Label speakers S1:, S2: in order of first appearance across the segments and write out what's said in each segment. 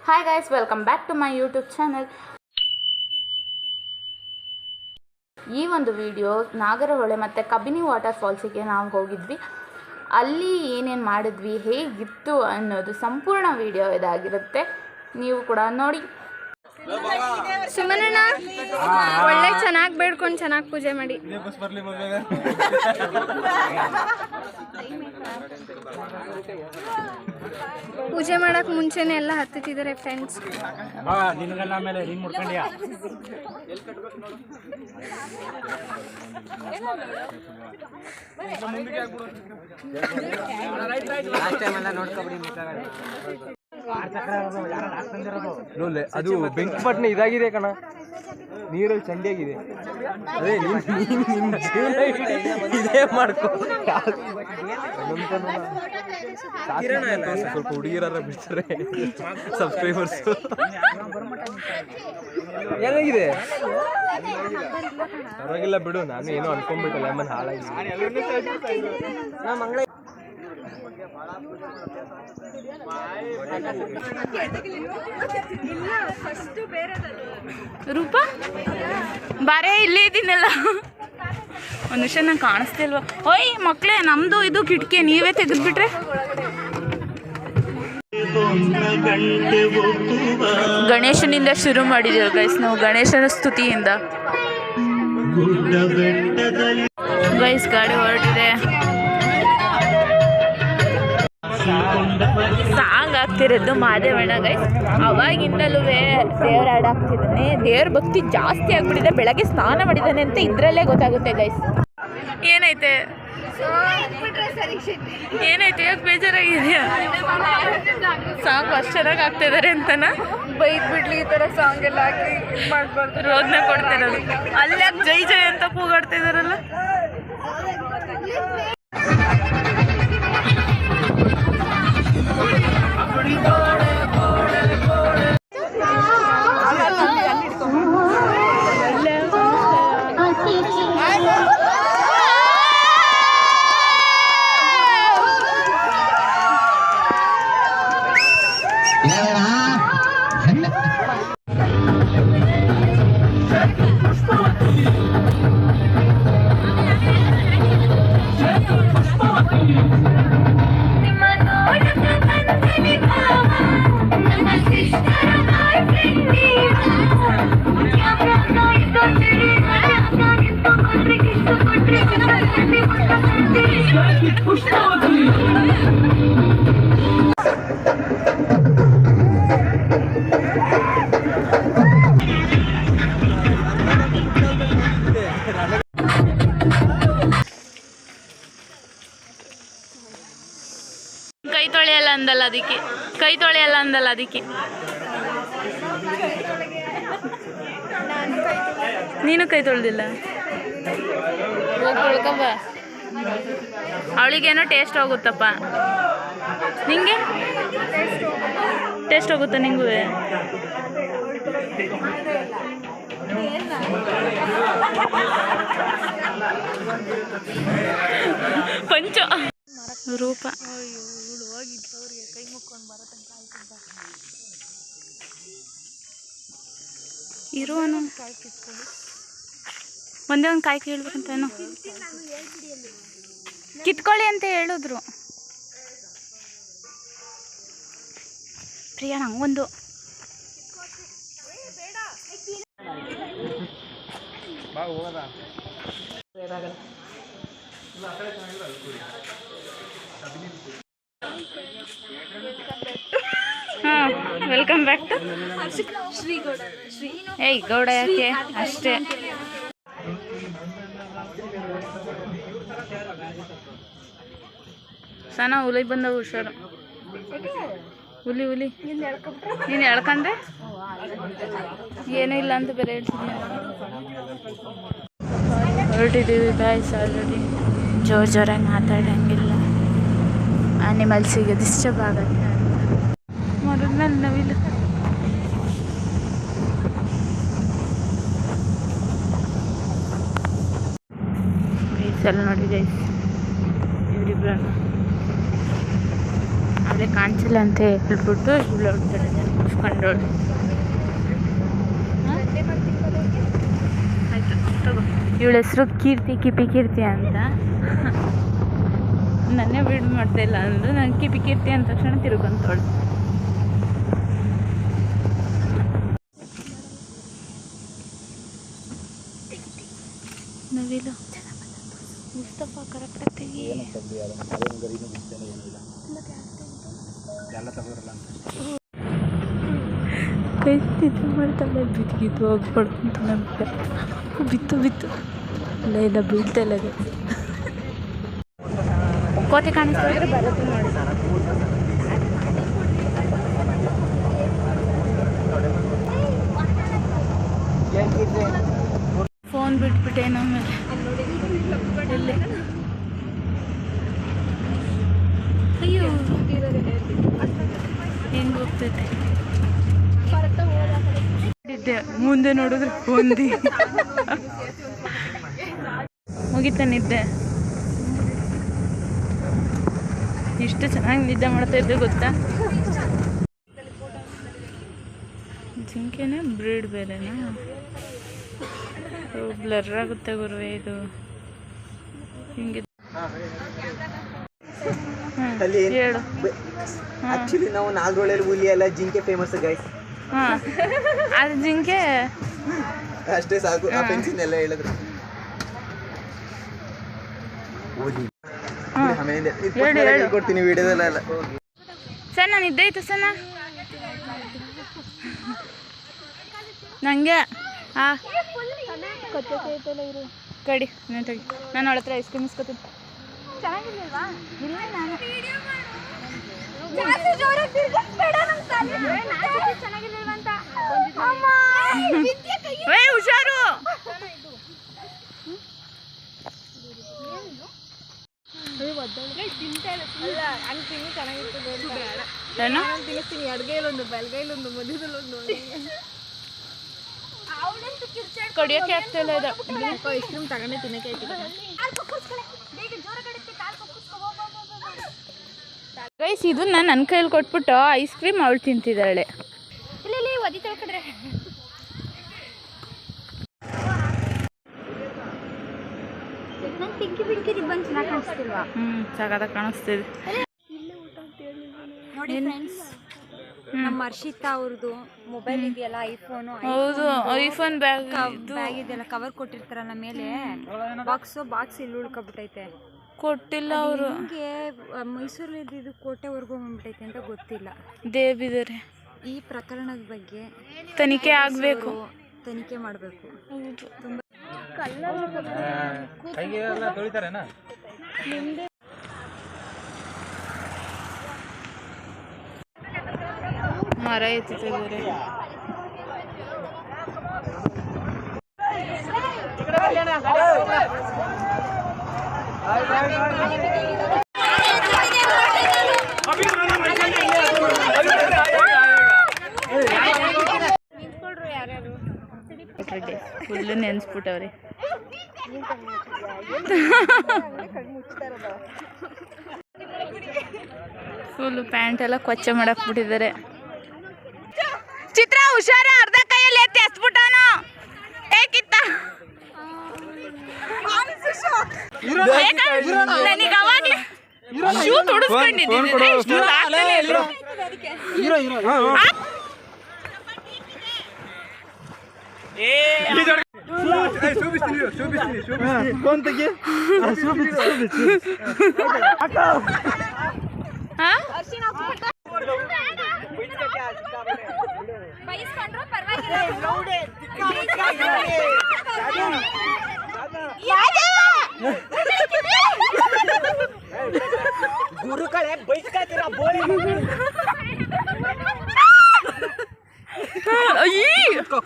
S1: Hi guys, welcome back to my YouTube channel. ಈ ಒಂದು video Nagarahole ಮತ್ತು ಕಬಿನಿ ವಾಟರ್ ಫಾಲ್ಸಿಗೆ ನಾವು ಹೋಗಿದ್ವಿ. ಅಲ್ಲಿ ಏನೇನು ಮಾಡಿದ್ವಿ, ಹೇಗಿತ್ತು ಅನ್ನೋದು ಸಂಪೂರ್ಣ ವಿಡಿಯೋ ಇದಾಗಿರುತ್ತೆ. ನೀವು ಕೂಡ ನೋಡಿ.
S2: ಸುಮನಣ್ಣ ಒಳ್ಳೆ ಚೆನ್ನಾಗಿ ಬೇಡ್ಕೊಂಡು ಚೆನ್ನಾಗಿ ಪೂಜೆ ಮಾಡಿ. ಪೂಜೆ ಮಾಡಕ್ ಮುಂಚೆನೆ ಎಲ್ಲ ಹತ್ತಿದ್ದಾರೆ ಫ್ರೆಂಡ್ಸ್.
S3: ಅದು ಬೆಂಕಿಪಟ್ಟಣ ಇದಾಗಿದೆ ಕಣ, ನೀರಲ್ಲಿ ಚಂಡಿಯಾಗಿದೆ. ಅದೇ ಇದೇ ಮಾಡ್ಕೊ. ಸ್ವಲ್ಪ ಹುಡುಗಿರ ಬಿಡ್ತಾರೆ ಸಬ್ಸ್ಕ್ರೈಬರ್ಸ್. ಏನಾಗಿದೆ ಪರವಾಗಿಲ್ಲ ಬಿಡು, ನಾನು ಏನೋ ಅನ್ಕೊಂಡ್ಬಿಟ್ಟಲ್ಲ ಲೆಮನ್ ಹಾಳಾಗಿ.
S1: ರೂಪ ಬಾರೇ, ಇಲ್ಲೇ ಇದ್ದೀನಲ್ಲ. ಒಂದು ವಿಷಯ ನಂಗೆ ಕಾಣಿಸ್ತಿಲ್ವಾ? ಓಯ್ ಮಕ್ಕಳೇ, ನಮ್ಮದು ಇದು ಕಿಟಕಿ ನೀವೇ ತೆಗೆದ್ಬಿಟ್ರೆ. ಗಣೇಶನಿಂದ ಶುರು ಮಾಡಿದ್ದೀವಿ ಗೈಸ್ ನಾವು, ಗಣೇಶನ ಸ್ತುತಿಯಿಂದ. ಗೈಸ್ ಗಾಡಿ ಹೊರಟಿದೆ, ಸಾಂಗ್ ಆಗ್ತಿರೋದು ಮಾದೇವಣ್ಣ ಗೈಸ್. ಅವಾಗಿಂದಲೂ ದೇವ್ರ ಹಾಡು ಆಗ್ತಿದ್ದಾನೆ. ದೇವ್ರ ಭಕ್ತಿ ಜಾಸ್ತಿ ಆಗ್ಬಿಟ್ಟಿದೆ. ಬೆಳಗ್ಗೆ ಸ್ನಾನ ಮಾಡಿದ್ದಾನೆ ಅಂತ ಇದ್ರಲ್ಲೇ ಗೊತ್ತಾಗುತ್ತೆ ಗೈಸ್. ಏನೈತೆ ಏನಾಯ್ತು, ಯಾಕೆ ಬೇಜಾರಾಗಿದೆಯಾ? ಸಾಂಗ್ ಅಷ್ಟು ಚೆನ್ನಾಗಿ ಆಗ್ತಿದ್ದಾರೆ ಅಂತನ
S2: ಬೈದ್ ಬಿಡ್ಲಿ ಈ ತರ ಸಾಂಗ್ ಎಲ್ಲ ಹಾಕಿ ಮಾಡ್ಬಾರ್ದು.
S1: ರೋದನೆ ಕೊಡ್ತಿರೋದು. ಅಲ್ಲಿ ಯಾಕೆ ಜೈ ಜೈ ಅಂತ ಕೂಗಾಡ್ತಾ ಇದಾರಲ್ಲ. ಕೈ ತೊಳೆಯಲ್ಲ ಅಂದಲ್ಲ ಅದಕ್ಕೆ, ಕೈ ತೊಳೆಯಲ್ಲ ಅಂದಲ್ಲ ಅದಕ್ಕೆ. ನೀನು ಕೈ ತೊಳೆದಿಲ್ಲ. ಹೋಗಿ ತೊಳ್ಕೊಂಬ. ಅವಳಿಗೇನೋ ಟೇಸ್ಟ್ ಹೋಗುತ್ತಪ್ಪ. ನಿಂಗೆ ಟೇಸ್ಟ್ ಹೋಗುತ್ತಾ ನಿಂಗೂ? ಪಂಚ ರೂಪ ಕೈ ಮುಕ್ಕೊಂಡು ಇರುವನು ಒಂದೇ ಒಂದು ಕಾಯಿ ಕೇಳ್ಬೇಕಂತ ಏನೋ ಕಿತ್ಕೊಳ್ಳಿ ಅಂತ ಹೇಳಿದ್ರು. ಪ್ರಿಯಾ ನಂಗೊಂದು ವೆಲ್ಕಮ್ ಬ್ಯಾಕ್ ಟು ಏಯ್ ಗೌಡ. ಯಾಕೆ ಅಷ್ಟೇ. ಸಣ್ಣ ಹುಲಿ ಬಂದವು, ಹುಷಾರು. ಹುಲಿ ಹುಲಿ ನೀನು ಎಳ್ಕೊಂಡ್ರೆ ಏನೂ ಇಲ್ಲ ಅಂತ ಬೇರೆ ಹೇಳ್ತಿದ್ದೀನಿ. ಹೊರಟಿದ್ದೀವಿ ಗಾಯ್ಸ್ ಆಲ್ರೆಡಿ. ಜೋರಾಗಿ ಮಾತಾಡೋಂಗಿಲ್ಲ, ಆನಿಮಲ್ಸಿಗೆ ಡಿಸ್ಟರ್ಬ್ ಆಗುತ್ತೆ. ಮರದ್ಮೇಲೆ ನವಿಲು. ಗೈಸ್ ನೋಡಿ ಗೈಸ್, ಇವರಿಬ್ಬರನ್ನು ಅವಳೇ ಕಾಣಿಸಿಲ್ಲ ಅಂತ ಹೇಳ್ಬಿಟ್ಟು ಇವಳು ಹೊಡ್ತಾಳೆ. ಮುಗಿಸ್ಕೊಂಡೋಳು. ಆಯ್ತು ತಗೋ. ಇವಳ ಹೆಸರು ಕೀರ್ತಿ ಅಂತ. ನನ್ನೇ ಬಿಡು ಮಾಡ್ತಾ ಇಲ್ಲ ಅಂದು ನಾನು ಕೀರ್ತಿ ಅಂದ ತಕ್ಷಣ ತಿರುಗಂತವಳು. ನವಿಲು ಮುಸ್ತಫಾ ಕರೆಕ್ಟಾಗಿ ಇದು ಮಾಡ್ತಾಳೆ. ಬಿದ್ದು ಹೋಗ್ಬಾರ್ದು ಬಿತ್ತು ಇಲ್ಲ ಬೀಳ್ತಲ್ಲ ಅದು. ಕೋತೆ ಕಾಣಿಸ್ತಾ ಬರುತ್ತೆ ನೋಡಿ. ಫೋನ್ ಬಿಟ್ಬಿಟ್ಟೆ ನಮ್ಮೇಲೆ. ಎಲ್ಲಿ ಅಯ್ಯೋ ಹೆಂಗೆ ಹೋಗ್ತೈತೆ. ಮುಂದೆ ನೋಡಿದ್ರೆ ಹೊಂದಿ ಮುಗಿತಾ ನಿದ್ದೆ. ಇಷ್ಟು ಚೆನ್ನಾಗಿ ನಿದ್ದೆ ಮಾಡ್ತಾ ಇದ್ದೆ ಗೊತ್ತಾ. ಜಿಂಕೆನೇ ಬ್ರೀಡ್ ಬೇರೆನಾ? ಬ್ಲರ್ ಆಗುತ್ತೆ ಗುರುವೆ ಇದು. ಹಿಂಗೆ ಹೇಳು.
S4: ಆಕ್ಚುಲಿ ನಾವು ನಾಗರಹೊಳೆಯಲ್ಲಿ ಹುಲಿ ಎಲ್ಲ ಜಿಂಕೆ ಫೇಮಸ್ ಗೈಸ್.
S1: ಹಾಂ ಅದು ಜಿಂಕೆ
S4: ಅಷ್ಟೇ ಸಾಕು. ಆ ಫೆನ್ಸಿನೆಲ್ಲ ಹೇಳಿದ್ರು ಓದಿ ಕೊಡ್ತೀನಿ ವಿಡಿಯೋದಲ್ಲ.
S1: ಸರ್ ನಾನು ಇದ್ದೇ ಇತ್ತು ಸರ್ ನನಗೆ ಕಡಿ ನೆಂಟಾಗಿ ನಾನು ಅವಳ ಹತ್ರ ಐಸ್ ಕ್ರೀಮ್ ಇಸ್ಕೊತೀನಿ. ಚೆನ್ನಾಗಿಲ್ವಾ? ಇಲ್ಲ ನಾನು ಹುಷಾರು.
S2: ಎಡಗೈಲೊಂದು ಬಲಗೈಲೊಂದು ಮಧ್ಯದಲ್ಲೊಂದು
S1: ಕಡಿಯೋಕೆ ಆಗ್ತಿಲ್ಲ ಇದು.
S2: ಐಸ್ ಕ್ರೀಮ್ ತಗೊಂಡೆ ತಿನ್ನಕ್ಕೆ ಆಯ್ತು.
S1: ಗೈಸ್ ಇದು ನಾನು ನನ್ನ ಕೈಯಲ್ಲಿ ಕೊಟ್ಬಿಟ್ಟು ಐಸ್ ಕ್ರೀಮ್ ಅವಳು ತಿಂತಿದ್ದಾಳೆ.
S2: ಇಲ್ಲಿ ಒದಿ ತೊಳ್ಕೊಂಡ್ರೆ ಪಿಂಕಿ ರಿಬ್ಬನ್ ಚೆನ್ನಾಗಿ ಕಾಣಿಸ್ತಿಲ್ವಾ?
S1: ಸಾಕಾದಾಗ ಕಾಣಿಸ್ತಿದೆ
S2: ನೋಡಿ ಫ್ರೆಂಡ್ಸ್. ನಮ್ಮ ಹರ್ಷಿತಾ ಅವ್ರದ್ದು ಮೊಬೈಲ್ ಇದೆಯಲ್ಲ, ಐಫೋನು.
S1: ಹೌದು, ಐಫೋನ್ ಬ್ಯಾಗ್
S2: ಇದೆಯಲ್ಲ, ಕವರ್ ಕೊಟ್ಟಿರ್ತಾರಲ್ಲ ಮೇಲೆ, ಬಾಕ್ಸ್ ಇಲ್ಲಿ ಉಳ್ಕೊಬಿಟ್ಟೈತೆ.
S1: ಕೊಟ್ಟಿಲ್ಲ ಅವರು.
S2: ಹಿಂಗೆ ಮೈಸೂರಲ್ಲಿ ಇದ್ದಿದ್ದು ಕೋಟೆವರೆಗೂ ಬಂದ್ಬಿಟ್ಟೈತೆ ಅಂತ ಗೊತ್ತಿಲ್ಲ.
S1: ದೇವಿದರೆ
S2: ಈ ಪ್ರಕರಣದ ಬಗ್ಗೆ
S1: ತನಿಖೆ ಆಗಬೇಕು,
S2: ತನಿಖೆ ಮಾಡಬೇಕು.
S1: ಹೌದು.
S2: ತುಂಬ
S1: ಮರ ಎತ್ತಿದ್ದಾರೆ. ಫುಲ್ಲು ನೆನ್ಸ್ಬಿಟ್ಟವ್ರಿ. ಫುಲ್ಲು ಪ್ಯಾಂಟ್ ಎಲ್ಲ ಕೊಚ್ಚ ಮಾಡಕ್ ಬಿಟ್ಟಿದ್ದಾರೆ. ಚಿತ್ರ ಹುಷಾರ, ಅರ್ಧ ಕೈಯಲ್ಲಿ ಎತ್ತಿ ಎಸ್ಬಿಟ್ಟಾನು. ಏಕಿತ್ತ ನನಗೆ ಅವಾಗ್ಲೇ ಶೂ ತೊಡಸ್ಕೊಂಡಿದ್ದೀನಿ.
S4: ಗುರುಗಳೇ ಬೈಸ್ಕಾತೀರಾ ಬೋಳಿ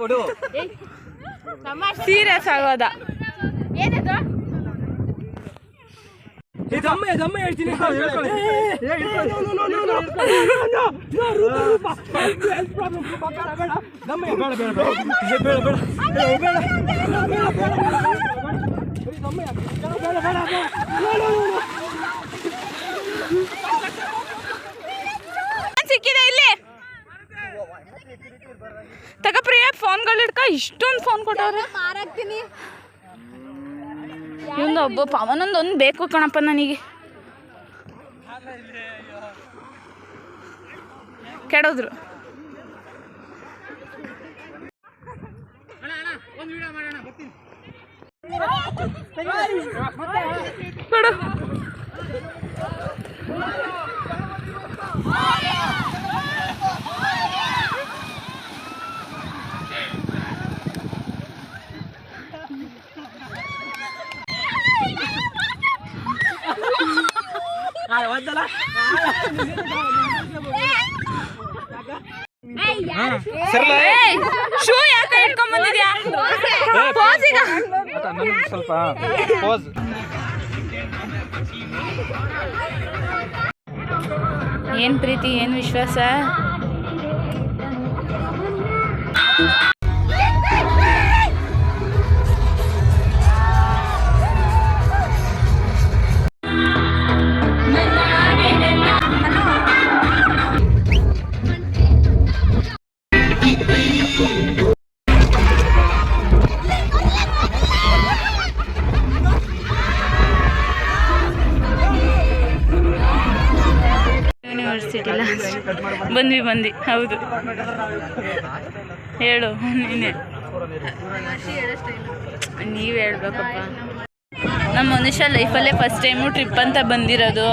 S4: ಕೊಡು.
S1: ಸೀರಿಯಸ್ ಆಗೋದ
S2: ಏನದು?
S3: ದಮ್ಮ ಹೇಳ್ತೀನಿ.
S1: ಸಿಕ್ಕಿದೆ ಇಲ್ಲಿ. ತಗ ಪ್ರಿಯ ಫೋನ್ಗಳು ಹಿಡ್ಕ ಇಷ್ಟೊಂದು ಫೋನ್ ಕೊಟ್ಟವ್ರೆ. ಇವೊಂದು ಒಬ್ಬ ಪವನೊಂದೊಂದು ಬೇಕು ಕಣಪ್ಪ ನನಗೆ. ಕೆಡೋದ್ರು ಕೊಡು. ಶೂ ಯಾಕೆ ಇಟ್ಕೊಂಡ್ಬಂದಿದ್ಯಾ?
S3: ಸ್ವಲ್ಪ ಪೋಸ್.
S1: ಏನ್ ಪ್ರೀತಿ, ಏನ್ ವಿಶ್ವಾಸ? ಯೂನಿವರ್ಸಿಟಿಲ್ಲ ಬಂದ್ವಿ ಹೌದು. ಹೇಳು ನೀನೆ, ನೀವು ಹೇಳ್ಬೇಕಪ್ಪ. ನಮ್ಮ ಮನುಷ್ಯ ಲೈಫಲ್ಲೇ ಫಸ್ಟ್ ಟೈಮು ಟ್ರಿಪ್ ಅಂತ ಬಂದಿರೋದು.